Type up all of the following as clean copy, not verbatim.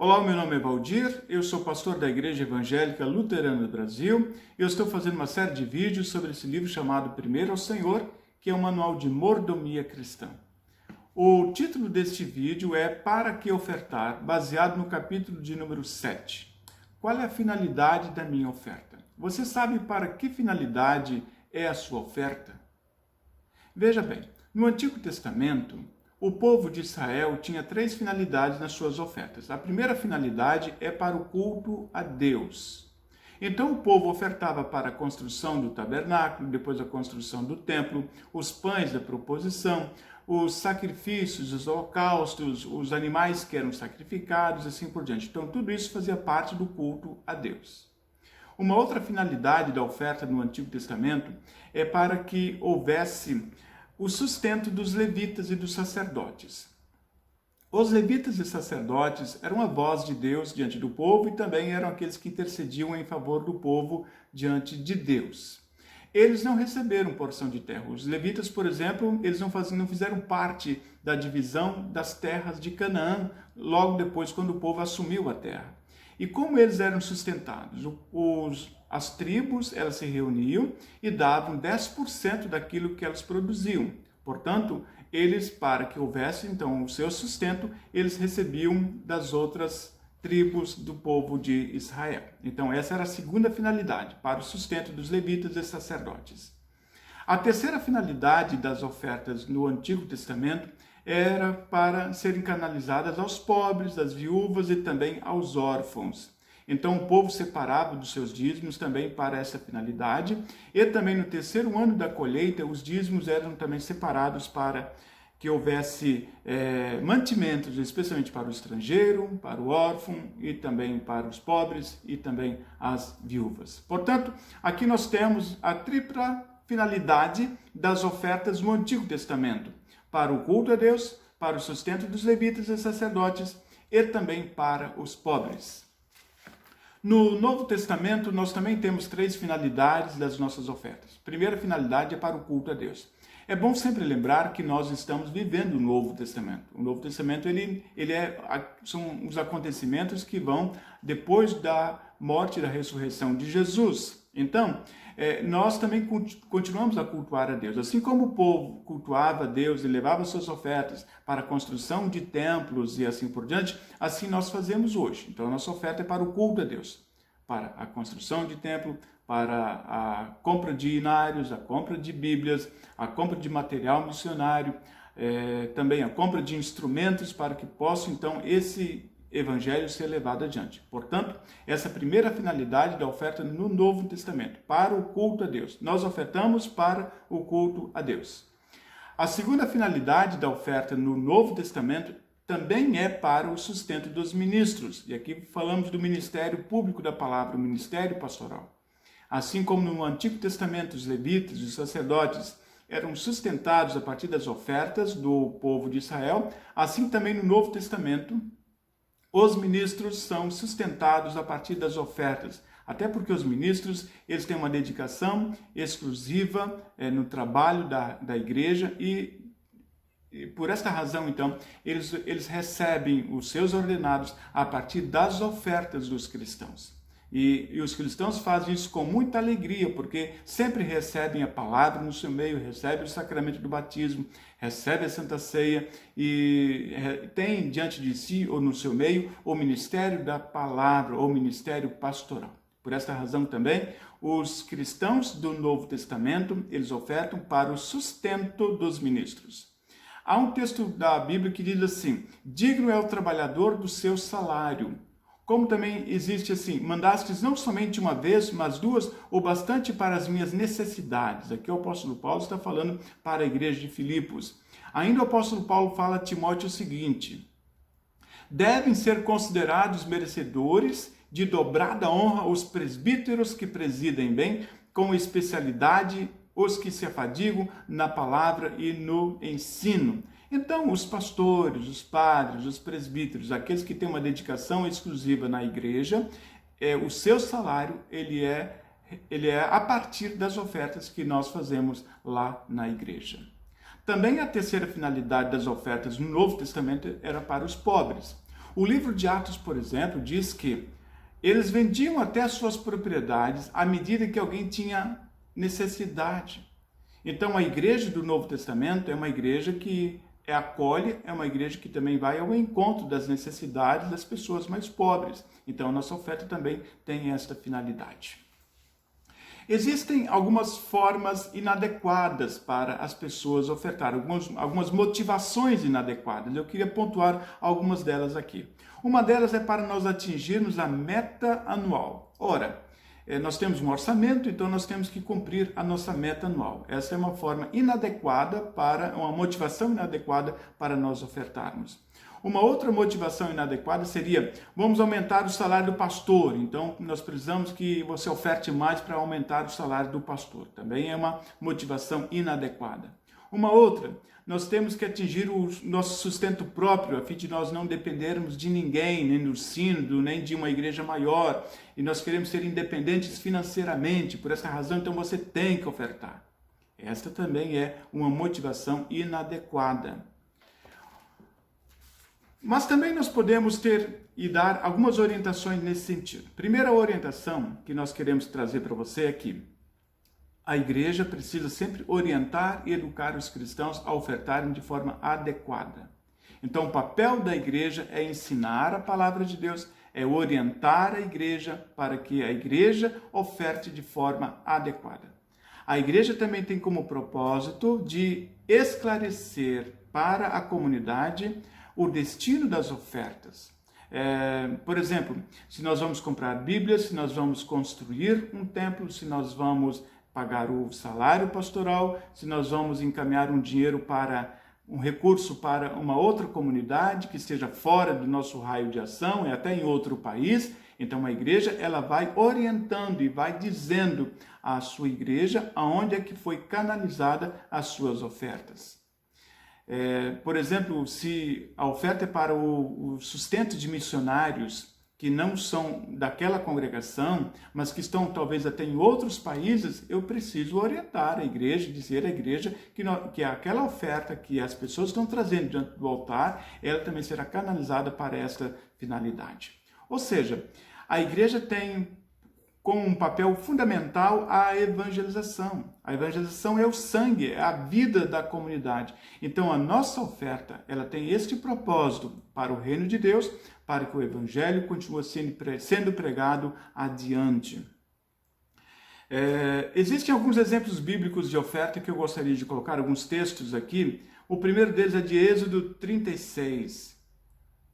Olá, meu nome é Valdir, eu sou pastor da Igreja Evangélica Luterana do Brasil e eu estou fazendo uma série de vídeos sobre esse livro chamado Primeiro ao Senhor, que é um manual de mordomia cristã. O título deste vídeo é Para que ofertar, baseado no capítulo de número 7. Qual é a finalidade da minha oferta? Você sabe para que finalidade é a sua oferta? Veja bem, no Antigo Testamento, o povo de Israel tinha três finalidades nas suas ofertas. A primeira finalidade é para o culto a Deus. Então o povo ofertava para a construção do tabernáculo, depois a construção do templo, os pães da proposição, os sacrifícios, os holocaustos, os animais que eram sacrificados, assim por diante. Então tudo isso fazia parte do culto a Deus. Uma outra finalidade da oferta no Antigo Testamento é para que houvesse o sustento dos levitas e dos sacerdotes. Os levitas e sacerdotes eram a voz de Deus diante do povo e também eram aqueles que intercediam em favor do povo diante de Deus. Eles não receberam porção de terra. Os levitas, por exemplo, eles não fizeram parte da divisão das terras de Canaã logo depois, quando o povo assumiu a terra. E como eles eram sustentados? As tribos, elas se reuniam e davam 10% daquilo que elas produziam. Portanto, eles, para que houvesse então o seu sustento, eles recebiam das outras tribos do povo de Israel. Então, essa era a segunda finalidade, para o sustento dos levitas e sacerdotes. A terceira finalidade das ofertas no Antigo Testamento era para serem canalizadas aos pobres, às viúvas e também aos órfãos. Então o povo separava dos seus dízimos também para essa finalidade, e também no terceiro ano da colheita os dízimos eram também separados para que houvesse mantimentos, especialmente para o estrangeiro, para o órfão e também para os pobres e também as viúvas. Portanto, aqui nós temos a tripla finalidade das ofertas no Antigo Testamento: para o culto a Deus, para o sustento dos levitas e sacerdotes e também para os pobres. No Novo Testamento, nós também temos três finalidades das nossas ofertas. A primeira finalidade é para o culto a Deus. É bom sempre lembrar que nós estamos vivendo o Novo Testamento. O Novo Testamento são os acontecimentos que vão depois da morte e da ressurreição de Jesus. Então, nós também continuamos a cultuar a Deus. Assim como o povo cultuava a Deus e levava suas ofertas para a construção de templos e assim por diante, assim nós fazemos hoje. Então, a nossa oferta é para o culto a Deus, para a construção de templo, para a compra de inários, a compra de bíblias, a compra de material missionário, também a compra de instrumentos para que possa, então, esse evangelho ser levado adiante. Portanto, essa é a primeira finalidade da oferta no Novo Testamento, para o culto a Deus. Nós ofertamos para o culto a Deus. A segunda finalidade da oferta no Novo Testamento também é para o sustento dos ministros. E aqui falamos do ministério público da palavra, o ministério pastoral. Assim como no Antigo Testamento os levitas e os sacerdotes eram sustentados a partir das ofertas do povo de Israel, assim também no Novo Testamento os ministros são sustentados a partir das ofertas, até porque os ministros eles têm uma dedicação exclusiva no trabalho da igreja e por esta razão, então, eles recebem os seus ordenados a partir das ofertas dos cristãos. E os cristãos fazem isso com muita alegria, porque sempre recebem a palavra no seu meio, recebem o sacramento do batismo, recebem a Santa Ceia e tem diante de si ou no seu meio o ministério da palavra, ou ministério pastoral. Por esta razão também, os cristãos do Novo Testamento, eles ofertam para o sustento dos ministros. Há um texto da Bíblia que diz assim: digno é o trabalhador do seu salário. Como também existe assim: mandastes não somente uma vez, mas duas, ou bastante para as minhas necessidades. Aqui o apóstolo Paulo está falando para a igreja de Filipos. Ainda o apóstolo Paulo fala a Timóteo o seguinte: devem ser considerados merecedores de dobrada honra os presbíteros que presidem bem, com especialidade os que se afadigam na palavra e no ensino. Então, os pastores, os padres, os presbíteros, aqueles que têm uma dedicação exclusiva na igreja, o seu salário ele é a partir das ofertas que nós fazemos lá na igreja. Também a terceira finalidade das ofertas no Novo Testamento era para os pobres. O livro de Atos, por exemplo, diz que eles vendiam até as suas propriedades à medida que alguém tinha necessidade. Então, a igreja do Novo Testamento é uma igreja que acolhe, é uma igreja que também vai ao encontro das necessidades das pessoas mais pobres. Então, a nossa oferta também tem esta finalidade. Existem algumas formas inadequadas para as pessoas ofertarem, algumas motivações inadequadas. Eu queria pontuar algumas delas aqui. Uma delas é para nós atingirmos a meta anual. Ora, nós temos um orçamento, então nós temos que cumprir a nossa meta anual. Essa é uma forma inadequada uma motivação inadequada para nós ofertarmos. Uma outra motivação inadequada seria, vamos aumentar o salário do pastor, então nós precisamos que você oferte mais para aumentar o salário do pastor. Também é uma motivação inadequada. Uma outra, nós temos que atingir o nosso sustento próprio, a fim de nós não dependermos de ninguém, nem do sínodo, nem de uma igreja maior, e nós queremos ser independentes financeiramente, por essa razão, então você tem que ofertar. Esta também é uma motivação inadequada. Mas também nós podemos ter e dar algumas orientações nesse sentido. Primeira orientação que nós queremos trazer para você é que a igreja precisa sempre orientar e educar os cristãos a ofertarem de forma adequada. Então, o papel da igreja é ensinar a palavra de Deus, é orientar a igreja para que a igreja oferte de forma adequada. A igreja também tem como propósito de esclarecer para a comunidade o destino das ofertas. Por exemplo, se nós vamos comprar Bíblias, se nós vamos construir um templo, se nós vamos pagar o salário pastoral, se nós vamos encaminhar um recurso para uma outra comunidade que esteja fora do nosso raio de ação e até em outro país, então a igreja ela vai orientando e vai dizendo à sua igreja aonde é que foi canalizada as suas ofertas. Por exemplo, se a oferta é para o sustento de missionários que não são daquela congregação, mas que estão talvez até em outros países, eu preciso orientar a igreja, dizer à igreja que aquela oferta que as pessoas estão trazendo diante do altar, ela também será canalizada para esta finalidade. Ou seja, a igreja tem como um papel fundamental a evangelização. A evangelização é o sangue, é a vida da comunidade. Então, a nossa oferta, ela tem este propósito para o reino de Deus, para que o evangelho continue sendo pregado adiante. Existem alguns exemplos bíblicos de oferta que eu gostaria de colocar, alguns textos aqui. O primeiro deles é de Êxodo 36.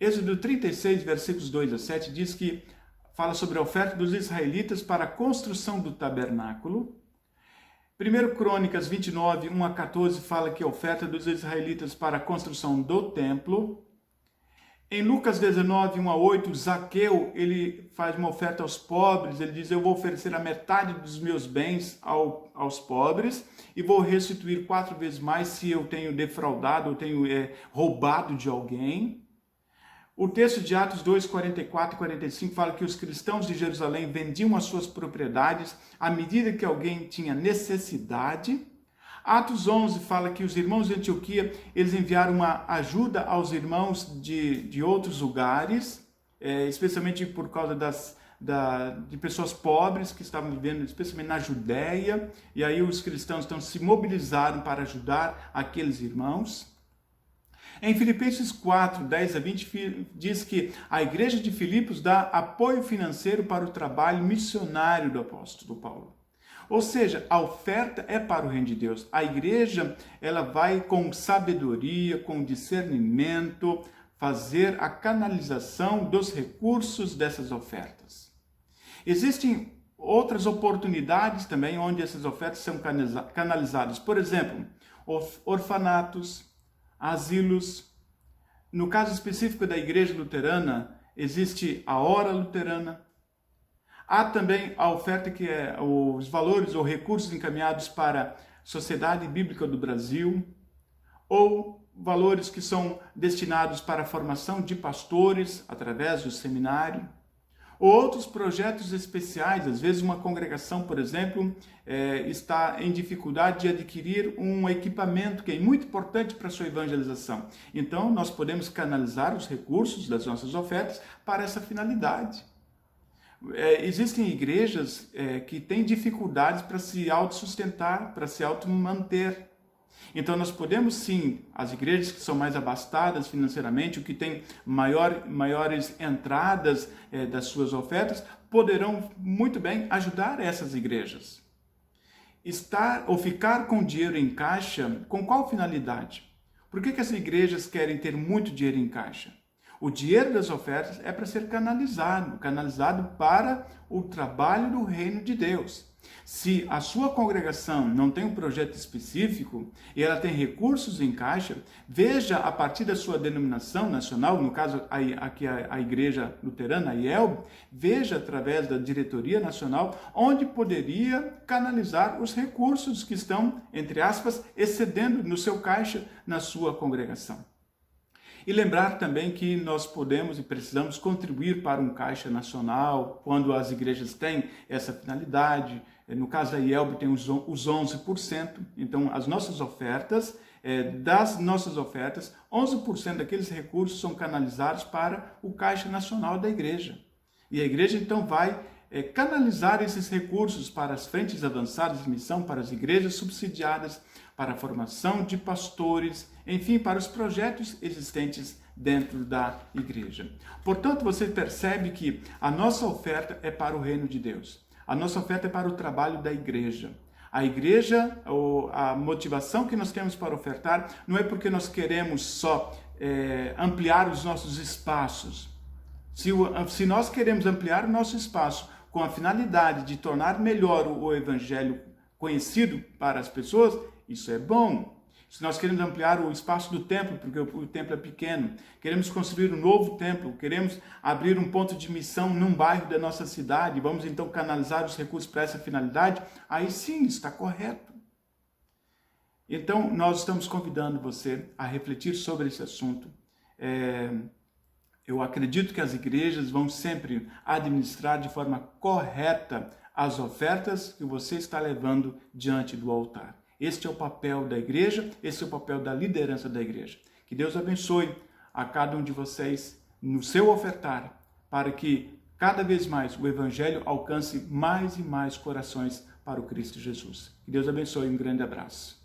Êxodo 36, versículos 2 a 7, diz que fala sobre a oferta dos israelitas para a construção do tabernáculo. 1 Crônicas 29, 1 a 14, fala que a oferta dos israelitas para a construção do templo. Em Lucas 19, 1 a 8, Zaqueu, ele faz uma oferta aos pobres, ele diz, eu vou oferecer a metade dos meus bens aos pobres e vou restituir 4 vezes mais se eu tenho defraudado ou tenho roubado de alguém. O texto de Atos 2, 44 e 45 fala que os cristãos de Jerusalém vendiam as suas propriedades à medida que alguém tinha necessidade. Atos 11 fala que os irmãos de Antioquia, eles enviaram uma ajuda aos irmãos de outros lugares, especialmente por causa de pessoas pobres que estavam vivendo, especialmente na Judéia, e aí os cristãos então se mobilizaram para ajudar aqueles irmãos. Em Filipenses 4, 10 a 20, diz que a igreja de Filipos dá apoio financeiro para o trabalho missionário do apóstolo Paulo. Ou seja, a oferta é para o reino de Deus. A igreja, ela vai com sabedoria, com discernimento, fazer a canalização dos recursos dessas ofertas. Existem outras oportunidades também onde essas ofertas são canalizadas. Por exemplo, orfanatos, asilos. No caso específico da igreja luterana, existe a hora luterana. Há também a oferta que é os valores ou recursos encaminhados para a Sociedade Bíblica do Brasil, ou valores que são destinados para a formação de pastores através do seminário, ou outros projetos especiais. Às vezes uma congregação, por exemplo, está em dificuldade de adquirir um equipamento que é muito importante para a sua evangelização. Então, nós podemos canalizar os recursos das nossas ofertas para essa finalidade. Existem igrejas que têm dificuldades para se autossustentar, para se automanter. Então nós podemos sim, as igrejas que são mais abastadas financeiramente, o que tem maiores entradas das suas ofertas, poderão muito bem ajudar essas igrejas. Estar ou ficar com dinheiro em caixa, com qual finalidade? Por que as igrejas querem ter muito dinheiro em caixa? O dinheiro das ofertas é para ser canalizado para o trabalho do reino de Deus. Se a sua congregação não tem um projeto específico e ela tem recursos em caixa, veja a partir da sua denominação nacional, no caso aqui a Igreja Luterana, a IELB, veja através da diretoria nacional onde poderia canalizar os recursos que estão, entre aspas, excedendo no seu caixa na sua congregação. E lembrar também que nós podemos e precisamos contribuir para um caixa nacional quando as igrejas têm essa finalidade. No caso da IELB tem os 11%, então as nossas ofertas, das nossas ofertas, 11% daqueles recursos são canalizados para o caixa nacional da igreja. E a igreja então vai canalizar esses recursos para as frentes avançadas de missão, para as igrejas subsidiadas, para a formação de pastores, enfim, para os projetos existentes dentro da igreja. Portanto, você percebe que a nossa oferta é para o reino de Deus. A nossa oferta é para o trabalho da igreja. A igreja, a motivação que nós temos para ofertar, não é porque nós queremos só ampliar os nossos espaços. Se nós queremos ampliar o nosso espaço com a finalidade de tornar melhor o evangelho conhecido para as pessoas, isso é bom. Se nós queremos ampliar o espaço do templo, porque o templo é pequeno, queremos construir um novo templo, queremos abrir um ponto de missão num bairro da nossa cidade, vamos então canalizar os recursos para essa finalidade, aí sim, está correto. Então, nós estamos convidando você a refletir sobre esse assunto. Eu acredito que as igrejas vão sempre administrar de forma correta as ofertas que você está levando diante do altar. Este é o papel da igreja, esse é o papel da liderança da igreja. Que Deus abençoe a cada um de vocês no seu ofertar, para que cada vez mais o evangelho alcance mais e mais corações para o Cristo Jesus. Que Deus abençoe, um grande abraço.